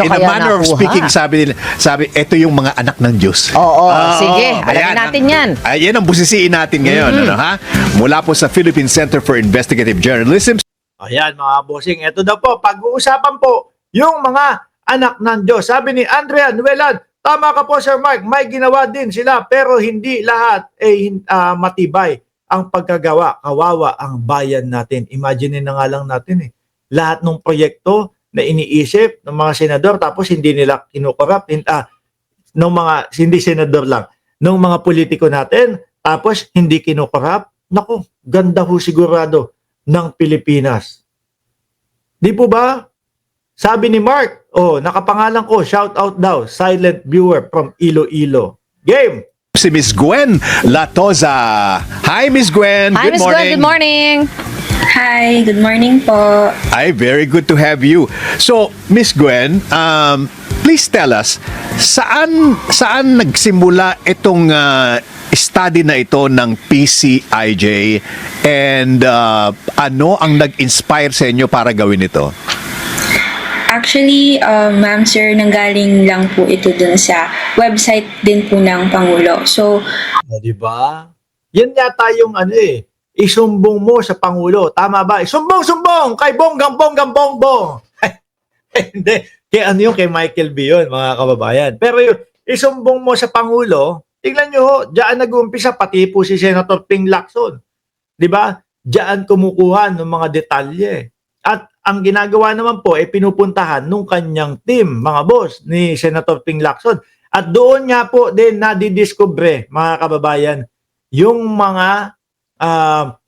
In a kaya manner of nakuha? speaking, sabi, ito yung mga anak ng Diyos. Oo, sige, alamin ayan, natin yan. Ayan ang busisiin natin ngayon, ano, ha? Mula po sa Philippine Center for Investigative Journalism. Ayan mga bossing, ito daw po, pag-uusapan po yung mga anak ng Diyos. Sabi ni Andrea Nuelan, tama ka po Sir Mark, may ginawa din sila pero hindi lahat matibay ang pagkagawa. Kawawa ang bayan natin. Imagine na nga lang natin lahat ng proyekto na iniisip ng mga senador tapos hindi nila kinukorap. Ng mga, hindi senador lang, ng mga politiko natin tapos hindi kinukorap. Naku, ganda ho sigurado ng Pilipinas. Di po ba? Sabi ni Mark, nakapangalan ko, shout out daw, silent viewer from Iloilo. Game! Si Miss Gwen Latoza. Hi, Miss Gwen. Hi, Miss Gwen, good morning. Hi, good morning po. Ay, very good to have you. So, Miss Gwen, please tell us, saan nagsimula itong study na ito ng PCIJ and ano ang nag-inspire sa inyo para gawin ito? Actually, ma'am sir, nanggaling lang po ito dun sa website din po ng Pangulo. So, Di ba? Yan yata yung isumbong mo sa Pangulo. Tama ba? Isumbong kay Bongbong. Hindi. Kaya ano yung kay Michael B. yun, mga kababayan. Pero yung isumbong mo sa Pangulo, tingnan nyo ho, diyan nag-uumpisa, pati po si Senator Ping Lacson. Di ba? Diyan kumukuha ng mga detalye. At ang ginagawa naman po, pinupuntahan nung kanyang team, mga boss, ni Senator Ping Lacson. At doon nga po din nadidiscover, mga kababayan, yung mga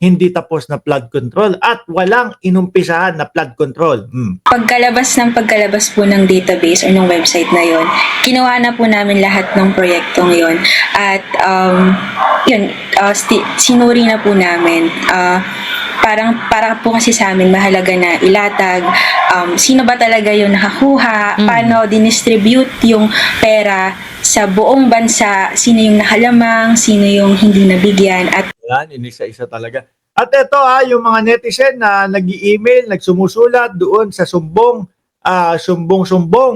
hindi tapos na flood control at walang inumpisahan na flood control. pagkalabas po ng database or ng website na yon, ginawa na po namin lahat ng proyektong yon. At sinuri na po namin. Para po kasi sa amin mahalaga na ilatag sino ba talaga yung nakakuha, paano dinistribute yung pera sa buong bansa, sino yung nakalamang, sino yung hindi nabigyan, at Yan, inisa-isa talaga. At ito yung mga netizen na nag-i-email, nagsumusulat doon sa sumbong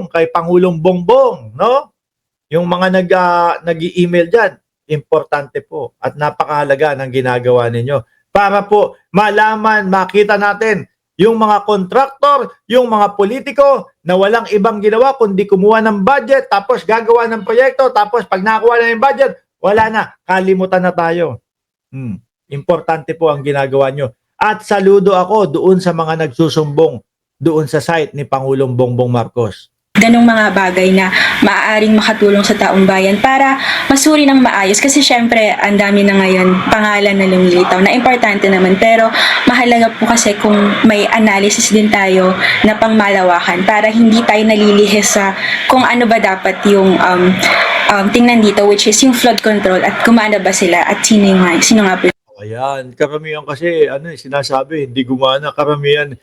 kay Pangulong Bongbong, no? Yung mga nag-i-email diyan, importante po at napakahalaga ng ginagawa ninyo para po malaman, makita natin yung mga kontraktor, yung mga politiko na walang ibang ginawa kundi kumuha ng budget tapos gagawa ng proyekto tapos pag nakuha na yung budget, wala na, kalimutan na tayo. Importante po ang ginagawa nyo. At saludo ako doon sa mga nagsusumbong doon sa site ni Pangulong Bongbong Marcos. ganong mga bagay na maaaring makatulong sa taong bayan para masuri ng maayos. Kasi syempre, ang dami na ngayon pangalan na lumilitaw na importante naman. Pero mahalaga po kasi kung may analysis din tayo na pangmalawakan para hindi tayo nalilihis sa kung ano ba dapat yung tingnan dito, which is yung flood control at kumana ba sila at sino nga po. Ayan, karamihan kasi sinasabi hindi gumana, karamihan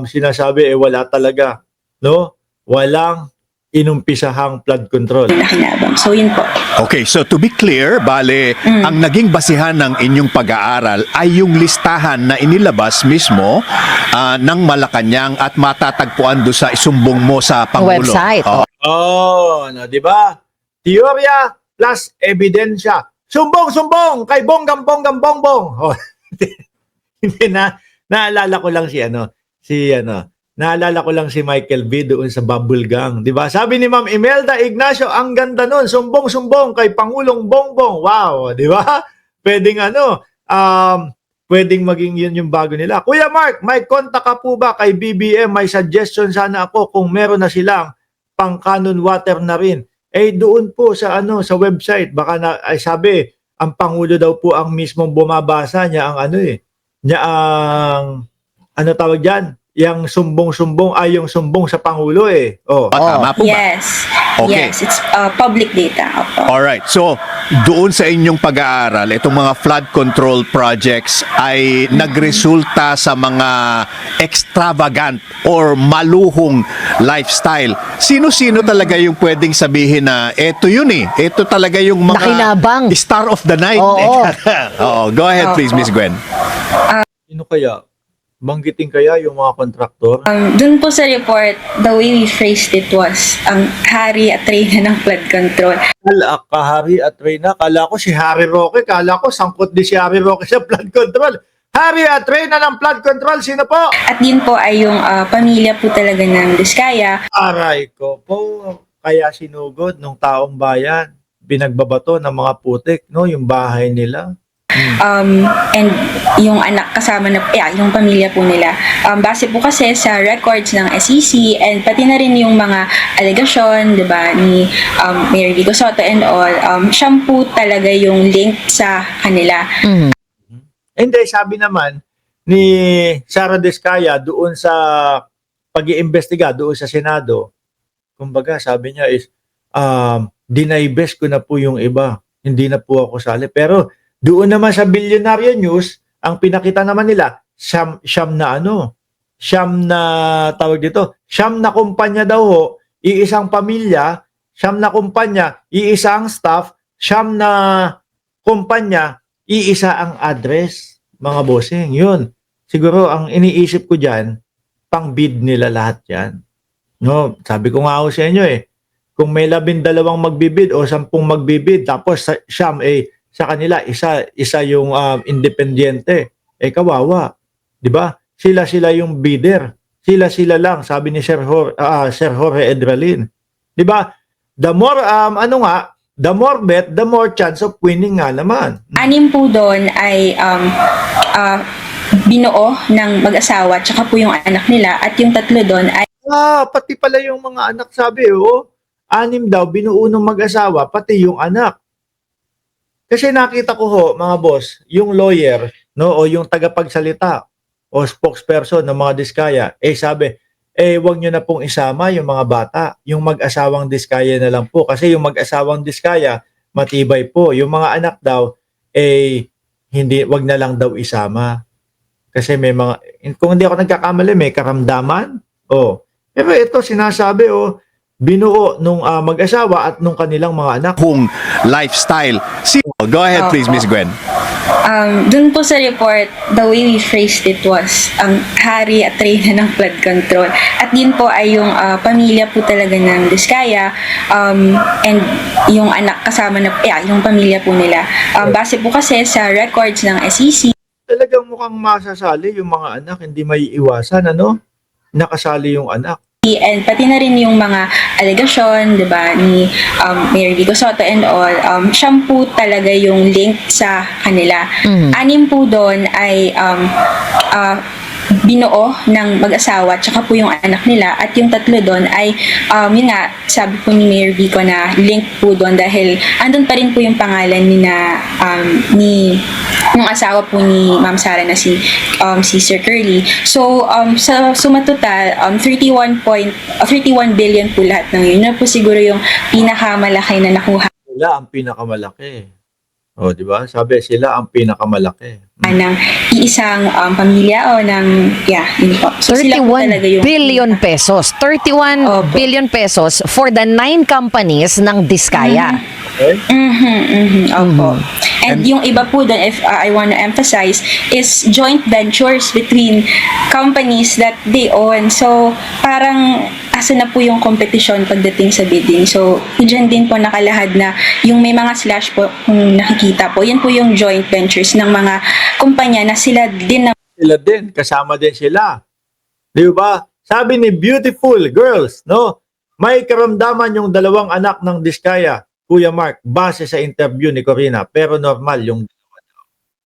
sinasabi wala talaga, no? Walang inumpisahang flood control. Nakinabang. So yun po. Okay, so to be clear, bale, ang naging basihan ng inyong pag-aaral ay yung listahan na inilabas mismo ng Malacanang at matatagpuan do sa isumbong mo sa Pangulo. Website. Di ba? Teorya plus ebidensya. Sumbong kay Bongbong. Hindi naalala ko lang naalala ko lang si Michael B. doon sa Bubble Gang. Di ba? Sabi ni Ma'am Imelda Ignacio, ang ganda nun. Sumbong kay Pangulong Bongbong. Wow, di ba? Pwedeng pwedeng maging yun yung bago nila. Kuya Mark, may kontak ka po ba kay BBM? May suggestion sana ako kung meron na silang pang-canon water na rin. Doon po sa website, baka sabi, ang Pangulo daw po ang mismong bumabasa niya ang tawag diyan? Yung sumbong yung sumbong sa Pangulo Tama po ba? Yes. Okay. Yes, it's public data. Opo. Alright, so doon sa inyong pag-aaral, itong mga flood control projects ay nagresulta sa mga extravagant or maluhong lifestyle. Sino-sino talaga yung pwedeng sabihin na eto yun ito talaga yung mga Nakinabang. star of the night. Oo. Go ahead please, Miss Gwen. Sino kaya? Banggitin kaya yung mga kontraktor? Dun po sa report, the way we phrased it was, ang hari at reyna ng flood control. Kahari at Reyna, kala ko si Harry Roque, kala ko sangkot din si Harry Roque sa flood control. Harry at Reyna ng flood control, sino po? At yun po ay yung pamilya po talaga ng Diskaya. Aray ko po, kaya sinugod ng taong bayan, binagbabato ng mga putik, no, yung bahay nila. And yung anak kasama na, yung pamilya po nila. Base po kasi sa records ng SEC and pati na rin yung mga alegasyon, di ba, ni Mayor Vico Soto and all, siya po talaga yung link sa kanila. Hindi, sabi naman ni Sara Diskaya doon sa pag-iimbestiga doon sa Senado, kumbaga sabi niya is, dinaibes ko na po yung iba, hindi na po ako sali. Pero doon naman sa Billionaire News, ang pinakita naman nila, siyam na tawag dito, siyam na kumpanya daw ho, iisang pamilya, siyam na kumpanya, iisang staff, siyam na kumpanya, iisa ang address, mga bossing. Yun. Siguro ang iniisip ko dyan, pang bid nila lahat yan. No, sabi ko nga ako sa inyo kung may 12 magbibid o 10 magbibid, tapos siyam sa kanila, isa yung independyente. Kawawa. Di ba? Sila yung bidder. Sila lang, sabi ni Sir Jorge Edralin. Di ba? The more, the more bet, the more chance of winning nga naman. 6 po doon ay binuo ng mag-asawa, tsaka po yung anak nila, at yung 3 doon ay Pati pala yung mga anak, sabi, 6 daw, binuo ng mag-asawa, pati yung anak. Kasi nakita ko ho, mga boss, yung lawyer, no, o yung tagapagsalita o spokesperson ng mga Diskaya, sabi, wag nyo na pong isama yung mga bata, yung mag-asawang Diskaya na lang po. Kasi yung mag-asawang Diskaya, matibay po. Yung mga anak daw, wag na lang daw isama. Kasi may mga, kung hindi ako nagkakamali, may karamdaman. Pero ito sinasabi, binuo nung mag-asawa at nung kanilang mga anak. Kung lifestyle. Go ahead please, Miss Gwen. Dun po sa report, the way we phrased it was, ang hari at reyna ng flood control. At yun po ay yung pamilya po talaga ng Diskaya, and yung anak kasama na, yung pamilya po nila. Base po kasi sa records ng SEC, Talagang mukhang masasali yung mga anak, hindi may iwasan, nakasali yung anak. and pati na rin yung mga alegasyon, di ba, ni Mayor Vico Soto and all, siya po talaga yung link sa kanila. 6 po doon ay binuo ng mag-asawa, tsaka po yung anak nila, at yung 3 doon ay yun nga, sabi po ni Mayor Vico na link po doon dahil andun pa rin po yung pangalan ni yung asawa po ni Ma'am Sara na si Sir Curly. So sa sumatotal 31 billion po lahat ng yun. Yun po siguro yung pinakamalaki na nakuha Sila ang pinakamalaki. Di ba? Sabi, sila ang pinakamalaki. ng iisang pamilya o ng yun po. So, sila po 31 talaga yung billion pesos. 31 Opo. billion pesos for the 9 companies ng Diskaya. Okay? Opo. And yung iba po doon, if I want to emphasize, is joint ventures between companies that they own. So, parang asa na po yung competition pagdating sa bidding. So, dyan din po nakalahad na yung may mga slash po kung nakikita po. Yan po yung joint ventures ng mga kumpanya na sila din na Sila din, kasama din sila. Di ba? Sabi ni Beautiful Girls, may karamdaman yung 2 anak ng Diskaya, Kuya Mark, base sa interview ni Corina, pero normal yung